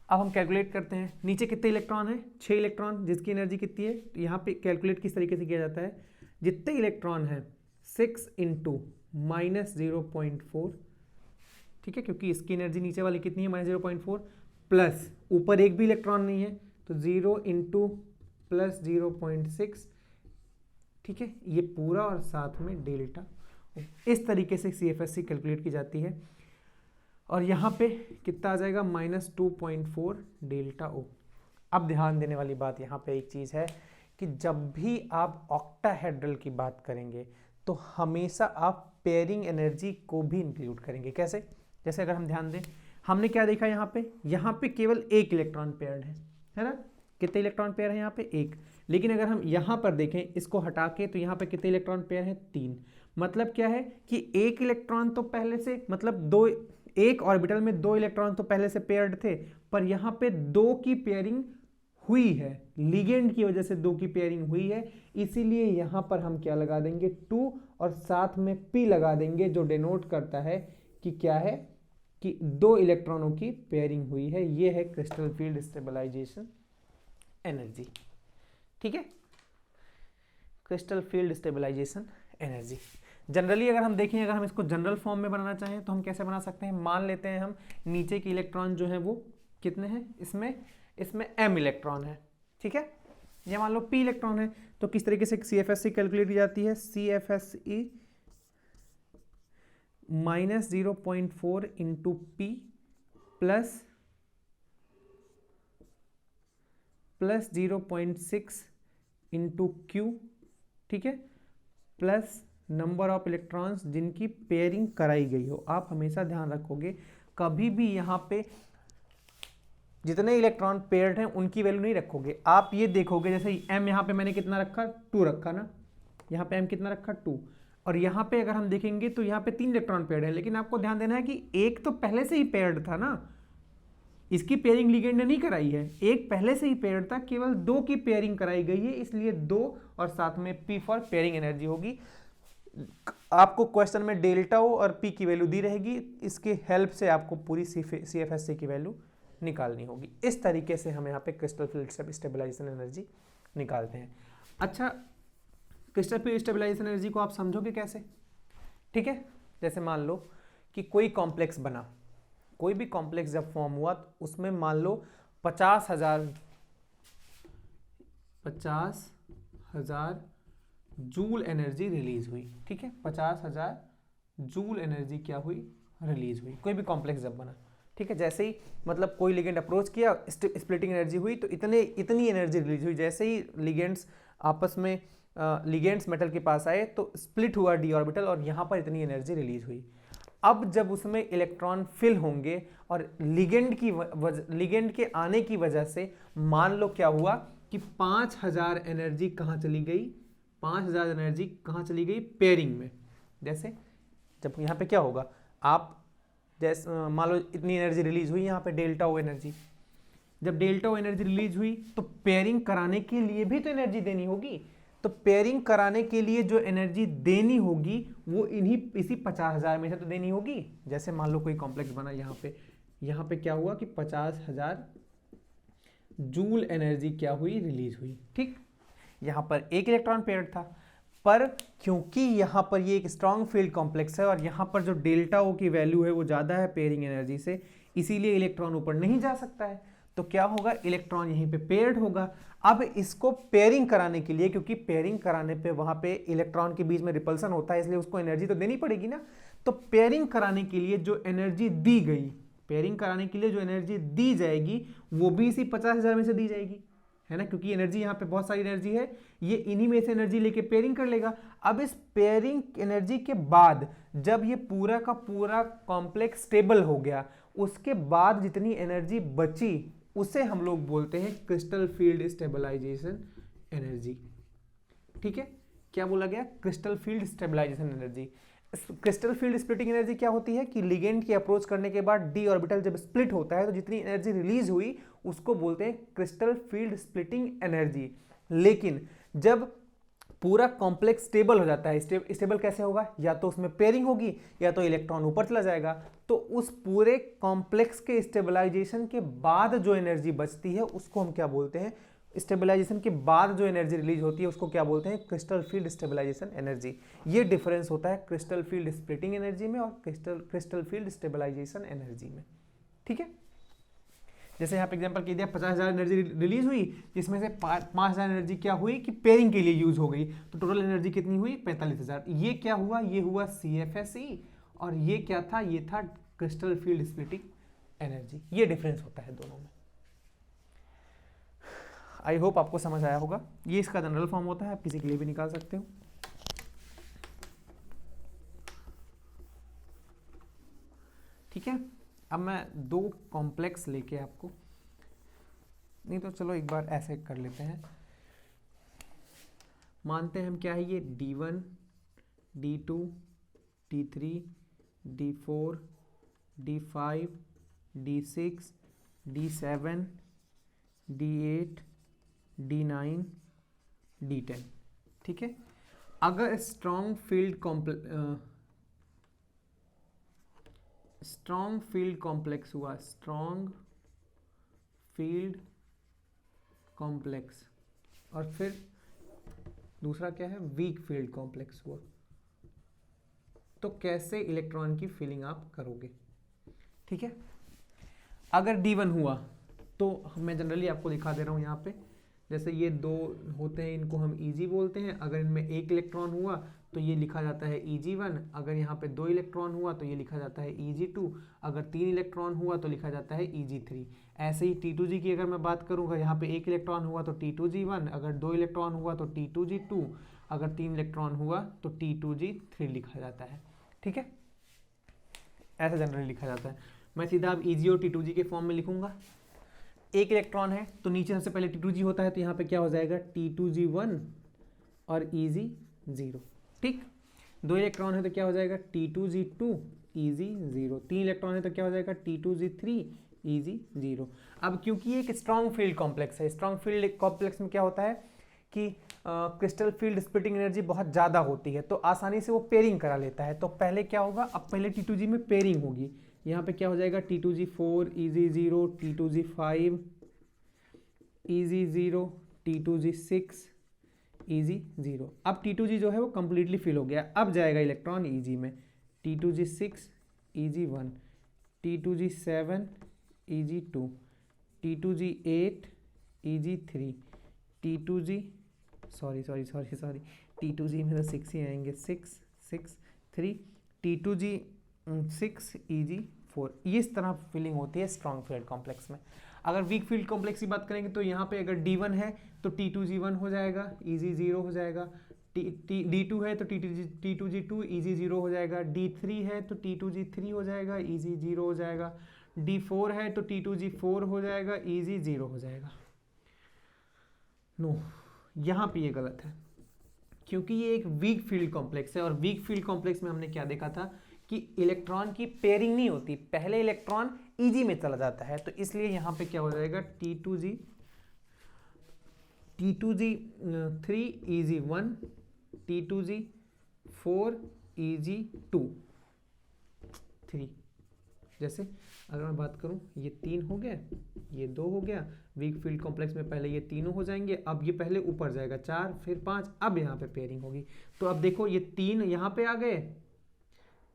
अब हम कैलकुलेट करते हैं, नीचे कितने इलेक्ट्रॉन हैं, 6 इलेक्ट्रॉन, जिसकी एनर्जी कितनी है, यहाँ पे कैलकुलेट किस तरीके से किया जाता है, जितने इलेक्ट्रॉन हैं 6 इंटू माइनस 0.4, ठीक है, क्योंकि इसकी एनर्जी नीचे वाली कितनी है माइनस 0.4, प्लस ऊपर एक भी इलेक्ट्रॉन नहीं है तो 0 इंटू प्लस 0.6, ठीक है, ये पूरा और साथ में डेल्टा। इस तरीके से CFSE कैलकुलेट की जाती है और यहाँ पे कितना आ जाएगा माइनस 2.4 डेल्टा ओ। अब ध्यान देने वाली बात यहाँ पे एक चीज़ है कि जब भी आप ऑक्टाहेड्रल की बात करेंगे तो हमेशा आप पेयरिंग एनर्जी को भी इंक्लूड करेंगे। कैसे, जैसे अगर हम ध्यान दें, हमने क्या देखा यहाँ पे केवल एक इलेक्ट्रॉन पेयर है ना, कितने इलेक्ट्रॉन पेयर है यहाँ पे, एक। लेकिन अगर हम यहाँ पर देखें इसको हटा के तो यहाँ पे कितने इलेक्ट्रॉन पेयर है, 3। मतलब क्या है कि एक इलेक्ट्रॉन तो पहले से, मतलब एक ऑर्बिटल में 2 इलेक्ट्रॉन तो पहले से पेयर्ड थे, पर यहाँ पे 2 की पेयरिंग हुई है, लिगेंड की वजह से 2 की पेयरिंग हुई है, इसीलिए यहाँ पर हम क्या लगा देंगे 2 और साथ में P लगा देंगे, जो डिनोट करता है कि क्या है कि 2 इलेक्ट्रॉनों की पेयरिंग हुई है। ये है क्रिस्टल फील्ड स्टेबलाइजेशन एनर्जी। ठीक है, crystal field stabilisation energy. Generally अगर हम देखें, अगर हम इसको जनरल फॉर्म में बनाना चाहें तो हम कैसे बना सकते हैं, मान लेते हैं हम नीचे के इलेक्ट्रॉन जो है वो कितने हैं, इसमें m इलेक्ट्रॉन है, ठीक है, ये मान लो p इलेक्ट्रॉन है, तो किस तरीके से CFSE कैलकुलेट की जाती है, CFSE minus 0.4 into P plus 0.6 into Q, ठीक है, प्लस नंबर ऑफ इलेक्ट्रॉन्स जिनकी पेयरिंग कराई गई हो। आप हमेशा ध्यान रखोगे कभी भी यहाँ पे जितने इलेक्ट्रॉन पेयर्ड हैं उनकी वैल्यू नहीं रखोगे। आप ये देखोगे जैसे m यहाँ पे मैंने कितना रखा, 2 रखा ना, यहाँ पे m कितना रखा, 2, और यहाँ पे अगर हम देखेंगे तो यहाँ पे 3 इलेक्ट्रॉन पेयर्ड है, लेकिन आपको ध्यान देना है कि एक तो पहले से ही पेयर्ड था ना, इसकी पेयरिंग लिगेंड ने नहीं कराई है, एक पहले से ही पेयर्ड था, केवल 2 की पेयरिंग कराई गई है, इसलिए 2 और साथ में p फॉर पेयरिंग एनर्जी होगी। आपको क्वेश्चन में डेल्टा ओ और p की वैल्यू दी रहेगी, इसके हेल्प से आपको पूरी CFSE की वैल्यू निकालनी होगी। इस तरीके से हम यहाँ पे क्रिस्टल फील्ड स्टेबलाइजेशन एनर्जी निकालते हैं। अच्छा, क्रिस्टल फील्ड स्टेबलाइजेशन एनर्जी को आप समझोगे कैसे? ठीक है, जैसे मान लो कि कोई कॉम्प्लेक्स बना, कोई भी कॉम्प्लेक्स जब फॉर्म हुआ तो उसमें मान लो 50,000 जूल एनर्जी रिलीज हुई। ठीक है, 50,000 जूल एनर्जी क्या हुई, रिलीज हुई, कोई भी कॉम्प्लेक्स जब बना। ठीक है, जैसे ही मतलब कोई लिगेंड अप्रोच किया, स्प्लिटिंग एनर्जी हुई, तो इतनी एनर्जी रिलीज हुई। जैसे ही लिगेंड्स आपस में लिगेंड्स मेटल के पास आए तो स्प्लिट हुआ डी ऑर्बिटल और यहाँ पर इतनी एनर्जी रिलीज हुई। अब जब उसमें इलेक्ट्रॉन फिल होंगे और लिगेंड के आने की वजह से मान लो क्या हुआ कि 5,000 एनर्जी कहाँ चली गई, 5,000 एनर्जी कहाँ चली गई, पेयरिंग में। जैसे जब यहाँ पे क्या होगा, आप जैसे मान लो इतनी एनर्जी रिलीज हुई, यहाँ पे डेल्टा ओ एनर्जी, जब डेल्टा ओ एनर्जी रिलीज हुई तो पेयरिंग कराने के लिए भी तो एनर्जी देनी होगी, तो पेयरिंग कराने के लिए जो एनर्जी देनी होगी वो इसी 50,000 में से तो देनी होगी। जैसे मान लो कोई कॉम्प्लेक्स बना, यहाँ पे क्या हुआ कि 50,000 जूल एनर्जी क्या हुई, रिलीज हुई। ठीक, यहाँ पर एक इलेक्ट्रॉन पेयर्ड था, पर क्योंकि यहाँ पर ये एक स्ट्रॉन्ग फील्ड कॉम्प्लेक्स है और यहाँ पर जो डेल्टा ओ की वैल्यू है वो ज़्यादा है पेयरिंग एनर्जी से, इसीलिए इलेक्ट्रॉन ऊपर नहीं जा सकता है। तो क्या होगा, इलेक्ट्रॉन यहीं पे पेयर्ड होगा। अब इसको पेयरिंग कराने के लिए, क्योंकि पेयरिंग कराने पे वहाँ पे इलेक्ट्रॉन के बीच में रिपल्सन होता है, इसलिए उसको एनर्जी तो देनी पड़ेगी ना। तो पेयरिंग कराने के लिए जो एनर्जी दी गई, पेयरिंग कराने के लिए जो एनर्जी दी जाएगी वो भी इसी 50,000 में से दी जाएगी, है ना, क्योंकि एनर्जी यहाँ पे बहुत सारी एनर्जी है, ये इन्हीं में से एनर्जी लेके पेयरिंग कर लेगा। अब इस पेयरिंग एनर्जी के बाद जब ये पूरा का पूरा कॉम्प्लेक्स स्टेबल हो गया, उसके बाद जितनी एनर्जी बची उसे हम लोग बोलते हैं क्रिस्टल फील्ड स्टेबलाइजेशन एनर्जी। ठीक है, क्या बोला गया, crystal field stabilisation energy. Crystal field splitting energy क्या होती है कि लिगेंड की अप्रोच करने के बाद डी ऑर्बिटल जब स्प्लिट होता है तो जितनी एनर्जी रिलीज हुई उसको बोलते हैं क्रिस्टल फील्ड स्प्लिटिंग एनर्जी। लेकिन जब पूरा कॉम्प्लेक्स स्टेबल हो जाता है, स्टेबल कैसे होगा, या तो उसमें पेयरिंग होगी या तो इलेक्ट्रॉन ऊपर चला जाएगा, तो उस पूरे कॉम्प्लेक्स के स्टेबलाइजेशन के बाद जो एनर्जी बचती है उसको हम क्या बोलते हैं, स्टेबलाइजेशन के बाद जो एनर्जी रिलीज होती है उसको क्या बोलते हैं, क्रिस्टल फील्ड स्टेबलाइजेशन एनर्जी। ये डिफरेंस होता है क्रिस्टल फील्ड स्प्लिटिंग एनर्जी में और क्रिस्टल फील्ड स्टेबलाइजेशन एनर्जी में। ठीक है, जैसे यहाँ पे एग्जांपल कह दिया 50,000 एनर्जी रिलीज हुई, जिसमें से 5,000 एनर्जी क्या हुई कि पेयरिंग के लिए यूज हो गई, तो टोटल एनर्जी कितनी हुई, 45,000। ये क्या हुआ, ये हुआ CFSE, और ये क्या था, ये था क्रिस्टल फील्ड स्प्लिटिंग एनर्जी। ये डिफरेंस होता है दोनों में। आई होप आपको समझ आया होगा। ये इसका जनरल फॉर्म होता है, आप किसी के लिए भी निकाल सकते हो। ठीक है, अब मैं 2 कॉम्प्लेक्स लेके आपको, नहीं तो चलो एक बार ऐसे कर लेते हैं, मानते हैं हम क्या है ये D1, D2, D3, D4, D5, D6, D7, D8, D9, D10। ठीक है, अगर स्ट्रॉन्ग फील्ड कॉम्प्लेक्स हुआ, स्ट्रॉन्ग फील्ड कॉम्प्लेक्स, और फिर दूसरा क्या है, वीक फील्ड कॉम्प्लेक्स हुआ, तो कैसे इलेक्ट्रॉन की फीलिंग आप करोगे। ठीक है, अगर D1 हुआ तो मैं जनरली आपको दिखा दे रहा हूँ यहाँ पे, जैसे ये 2 होते हैं, इनको हम Eg बोलते हैं। अगर इनमें 1 इलेक्ट्रॉन हुआ तो ये लिखा जाता है Eg1, अगर यहाँ पे 2 इलेक्ट्रॉन हुआ तो ये लिखा जाता है Eg2, अगर 3 इलेक्ट्रॉन हुआ तो लिखा जाता है Eg3। ऐसे ही T2G की अगर मैं बात करूँ, अगर यहाँ पे 1 इलेक्ट्रॉन हुआ तो T2G1, अगर 2 इलेक्ट्रॉन हुआ तो T2G2, अगर 3 इलेक्ट्रॉन हुआ तो T2G3 लिखा जाता है। ठीक है, ऐसा जनरली लिखा जाता है। मैं सीधा अब Eg और T2g के फॉर्म में लिखूंगा। एक इलेक्ट्रॉन है तो नीचे सबसे पहले T2g होता है, तो यहाँ पे क्या हो जाएगा T2g1 और Eg0। ठीक, दो इलेक्ट्रॉन है तो क्या हो जाएगा T2g2 Eg0। तीन इलेक्ट्रॉन है तो क्या हो जाएगा T2g3 Eg0। अब क्योंकि ये एक स्ट्रॉन्ग फील्ड कॉम्प्लेक्स है, स्ट्रॉन्ग फील्ड कॉम्प्लेक्स में क्या होता है कि क्रिस्टल फील्ड स्प्लिटिंग एनर्जी बहुत ज़्यादा होती है, तो आसानी से वो पेयरिंग करा लेता है। तो पहले क्या होगा, अब पहले T2g में पेयरिंग होगी। यहाँ पे क्या हो जाएगा T2g4 Eg0, T2g5 Eg0, T2g6 Eg0। अब T2g जो है वो कंप्लीटली फिल हो गया। अब जाएगा इलेक्ट्रॉन Eg में, T2g6 Eg1, T2g7 Eg2, T2g8 Eg3, T2g T2g में तो 6 ही आएंगे, 6 6 3, T2g6 Eg4। ये इस तरह फिलिंग होती है स्ट्रॉन्ग फील्ड कॉम्प्लेक्स में। अगर वीक फील्ड कॉम्प्लेक्स की बात करेंगे तो यहाँ पे अगर D1 है तो T2g1 हो जाएगा, Eg0 हो जाएगा। D2 है तो T2g2 Eg0 हो जाएगा। D3 है तो T2g3 हो जाएगा, Eg0 हो जाएगा। D4 है तो T2g4 हो जाएगा, Eg0 हो जाएगा। नो, यहाँ पे ये गलत है क्योंकि ये एक वीक फील्ड कॉम्प्लेक्स है, और वीक फील्ड कॉम्प्लेक्स में हमने क्या देखा था कि इलेक्ट्रॉन की पेयरिंग नहीं होती, पहले इलेक्ट्रॉन Eg में चला जाता है। तो इसलिए यहाँ पे क्या हो जाएगा T2g3 Eg1, T2g4 Eg2 3। जैसे अगर मैं बात करूं, ये 3 हो गया, ये 2 हो गया। वीक फील्ड कॉम्प्लेक्स में पहले ये तीनों हो जाएंगे, अब ये पहले ऊपर जाएगा 4 फिर 5, अब यहाँ पे पेयरिंग होगी। तो अब देखो ये 3 यहाँ पे आ गए,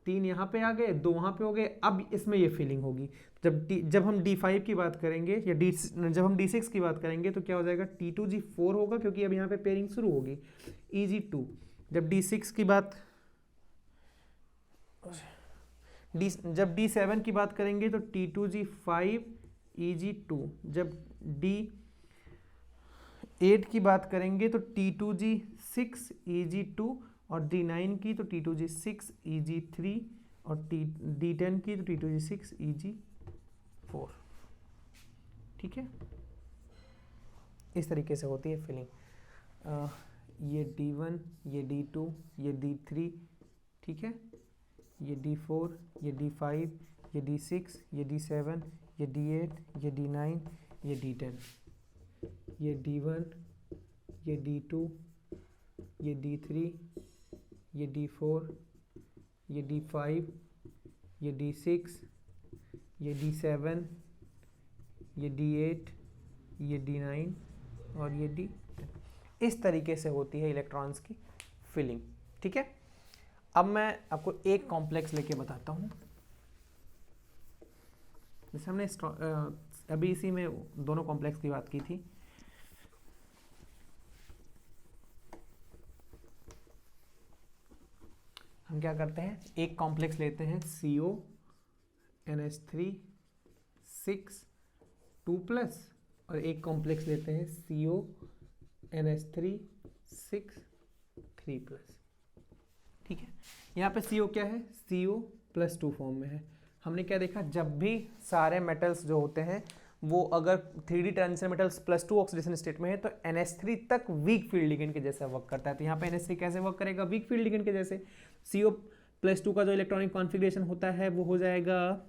3 यहाँ पे आ गए, 2 वहाँ पे हो गए, अब इसमें ये फिलिंग होगी। जब हम D5 की बात करेंगे या जब हम D6 की बात करेंगे तो क्या हो जाएगा T2g4 होगा, क्योंकि अब यहाँ पे पेयरिंग शुरू होगी, Eg2। जब D6 की बात जब D7 की बात करेंगे तो T2g5 Eg2। जब D8 की बात करेंगे तो T2g6 Eg2, और D9 की तो T2g6 Eg3, और D10 की तो T2g6 Eg4। ठीक है, इस तरीके से होती है फिलिंग। ये D1, ये D2, ये D3, ठीक है, ये D4, ये D5, ये D6, ये D7, ये D8, ये D9, ये D10, ये D1, ये D2, ये D3, ये D4, ये D5, ये D6, ये D7, ये D8, ये D9 और ये D10। इस तरीके से होती है इलेक्ट्रॉन्स की फिलिंग। ठीक है, अब मैं आपको एक कॉम्प्लेक्स लेके बताता हूँ। जैसे हमने अभी इसी में दोनों कॉम्प्लेक्स की बात की थी। हम क्या करते हैं, एक कॉम्प्लेक्स लेते हैं CO NH3 6 2+, और एक कॉम्प्लेक्स लेते हैं CO NH3 6 3+। ठीक है, यहाँ पे CO क्या है, CO+2 फॉर्म में है। हमने क्या देखा, जब भी सारे मेटल्स जो होते हैं वो अगर 3D transition metals +2 oxidation state में है तो NH3 तक वीक फील्ड लिगेंड के जैसा वर्क करता है। तो यहाँ पे NH3 कैसे वर्क करेगा, वीक फील्ड लिगेंड के जैसे। CO+2 का जो इलेक्ट्रॉनिक कॉन्फ़िगरेशन होता है वो हो जाएगा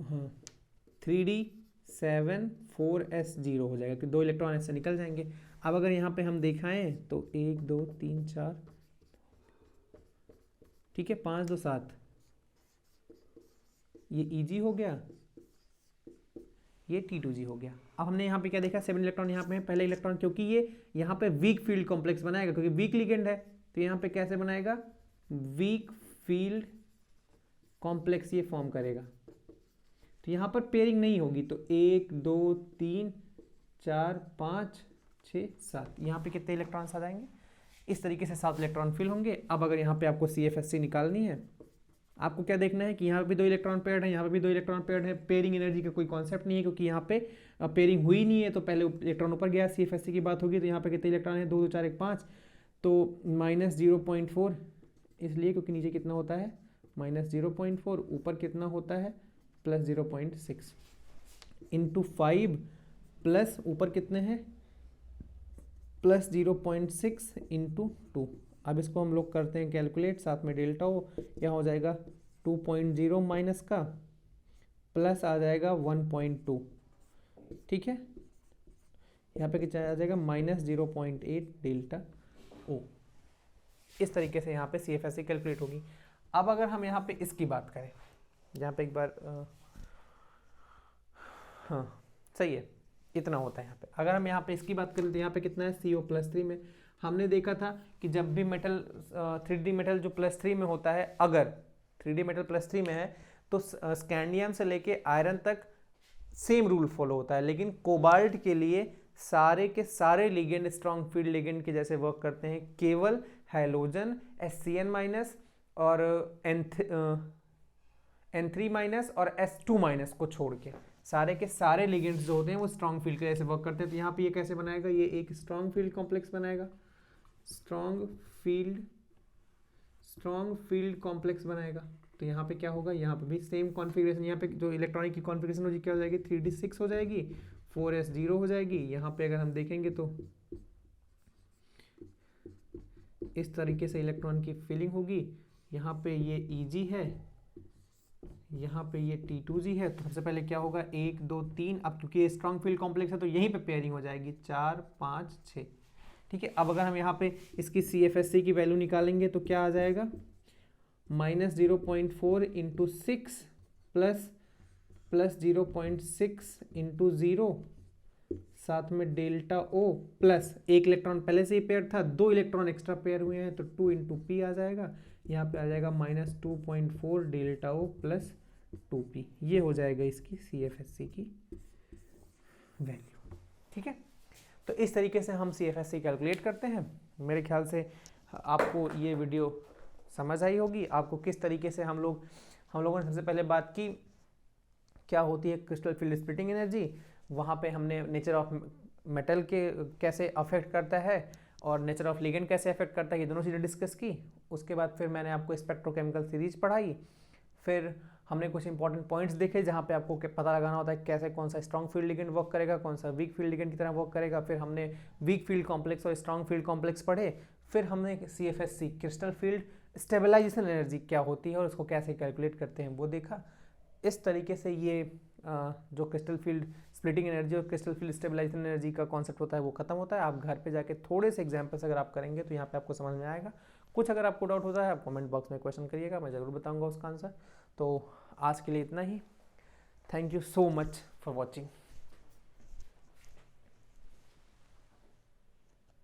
हाँ 3D7 4s0 हो जाएगा, कि 2 इलेक्ट्रॉन ऐसे निकल जाएंगे। अब अगर यहाँ पे हम दिखाएं तो 1 2 3 4, ठीक है, 5 2 7, ये Eg हो गया, ये T2g हो गया। अब हमने यहाँ पे क्या देखा, 7 इलेक्ट्रॉन यहाँ पे है। पहले इलेक्ट्रॉन, क्योंकि ये यहाँ पे वीक फील्ड कॉम्प्लेक्स बनाएगा, क्योंकि वीक लिगेंड है, तो यहाँ पे कैसे बनाएगा, वीक फील्ड कॉम्प्लेक्स ये फॉर्म करेगा। तो यहाँ पर पेयरिंग नहीं होगी, तो 1 2 3 4 5 6 7, यहाँ पे कितने इलेक्ट्रॉन्स आ जाएंगे, इस तरीके से 7 इलेक्ट्रॉन फिल होंगे। अब अगर यहाँ पे आपको CFSC निकालनी है, आपको क्या देखना है कि यहाँ पे भी 2 इलेक्ट्रॉन पेयर्ड है, यहाँ पे भी 2 इलेक्ट्रॉन पेयर्ड है। पेयरिंग एनर्जी का कोई कॉन्सेप्ट नहीं है क्योंकि यहाँ पे पेयरिंग हुई नहीं है, तो पहले इलेक्ट्रॉन ऊपर गया। CFSC की बात होगी तो यहाँ पे कितने इलेक्ट्रॉन है, 2 2 4 1 5, तो -0.4 इसलिए क्योंकि नीचे कितना होता है -0.4, ऊपर कितना होता है +0.6 इंटू 5 प्लस ऊपर कितने हैं +0.6 इंटू 2। अब इसको हम लोग करते हैं कैलकुलेट, साथ में डेल्टा हो, यहाँ हो जाएगा 2.0 माइनस का प्लस आ जाएगा 1.2, ठीक है। यहाँ पे क्या आ जाएगा -0.8 डेल्टा ओ। इस तरीके से यहाँ पे CFSC कैलकुलेट होगी। अब अगर हम यहाँ पे इसकी बात करें, यहाँ पे एक बार हाँ सही है, इतना होता है यहाँ पे। अगर हम यहाँ पे इसकी बात करें तो यहाँ पे कितना है CO+3 में। हमने देखा था कि जब भी मेटल 3D मेटल जो +3 में होता है, अगर 3D मेटल +3 में है तो स्कैंडियम से लेके आयरन तक सेम रूल फॉलो होता है, लेकिन कोबाल्ट के लिए सारे के सारे लिगेंड स्ट्रॉन्ग फील्ड लिगेंड के जैसे वर्क करते हैं, केवल हैलोजन SCN- और N3- और S2- को छोड़ के सारे के सारे लिगेंड्स जो होते हैं वो स्ट्रॉन्ग फील्ड के जैसे वर्क करते हैं। तो यहाँ पे ये कैसे बनाएगा, ये एक स्ट्रॉन्ग फील्ड कॉम्प्लेक्स बनाएगा, स्ट्रॉन्ग फील्ड कॉम्प्लेक्स बनाएगा। तो यहाँ पे क्या होगा, यहाँ पे भी सेम कॉन्फ़िगरेशन, यहाँ पे जो इलेक्ट्रॉनिक की कॉन्फ़िगरेशन होगी क्या हो जाएगी 3d6 हो जाएगी, 4s0 हो जाएगी। यहाँ पे अगर हम देखेंगे तो इस तरीके से इलेक्ट्रॉन की फिलिंग होगी। यहाँ पे ये Eg है, यहाँ पे ये T2g है। तो सबसे पहले क्या होगा 1 2 3, अब क्योंकि स्ट्रॉन्ग फील्ड कॉम्प्लेक्स है तो यहीं पे पेयरिंग हो जाएगी 4 5 6, ठीक है। अब अगर हम यहाँ पे इसकी CFSC की वैल्यू निकालेंगे तो क्या आ जाएगा -0.4 इंटू 6 प्लस 0.6 इंटू 0, साथ में डेल्टा O प्लस एक इलेक्ट्रॉन पहले से ही पेयर था, 2 इलेक्ट्रॉन एक्स्ट्रा पेयर हुए हैं तो 2 इंटू P आ जाएगा। यहाँ पे आ जाएगा -2.4 डेल्टा O प्लस 2P। ये हो जाएगा इसकी CFSC की वैल्यू, ठीक है। तो इस तरीके से हम CFSC कैलकुलेट करते हैं। मेरे ख्याल से आपको ये वीडियो समझ आई होगी। आपको किस तरीके से हम लोगों ने सबसे पहले बात की क्या होती है क्रिस्टल फील्ड स्प्लिटिंग एनर्जी, वहाँ पे हमने नेचर ऑफ मेटल के कैसे अफेक्ट करता है और नेचर ऑफ लिगेंड कैसे अफेक्ट करता है, ये दोनों चीज़ें डिस्कस की। उसके बाद फिर मैंने आपको स्पेक्ट्रोकेमिकल सीरीज पढ़ाई, फिर हमने कुछ इंपॉर्टेंट पॉइंट्स देखे जहाँ पे आपको पता लगाना होता है कैसे कौन सा स्ट्रॉन्ग फील्ड लिगेंड वर्क करेगा, कौन सा वीक फील्ड लिगेंड की तरह वर्क करेगा। फिर हमने वीक फील्ड कॉम्प्लेक्स और स्ट्रॉन्ग फील्ड कॉम्प्लेक्स पढ़े। फिर हमने CFSC crystal field stabilisation energy क्या होती है और उसको कैसे कैलकुलेट करते हैं वो देखा। इस तरीके से ये जो क्रिस्टल फील्ड स्प्लिटिंग एनर्जी और क्रिस्टल फील्ड स्टेबलाइजेशन एनर्जी का कॉन्सेप्ट होता है वो खत्म होता है। आप घर पे जाके थोड़े से एग्जांपल्स अगर आप करेंगे तो यहाँ पे आपको समझ में आएगा। कुछ अगर आपको डाउट होता है आप कमेंट बॉक्स में क्वेश्चन करिएगा, मैं ज़रूर बताऊँगा उसका आंसर। तो आज के लिए इतना ही। Thank you so much for watching.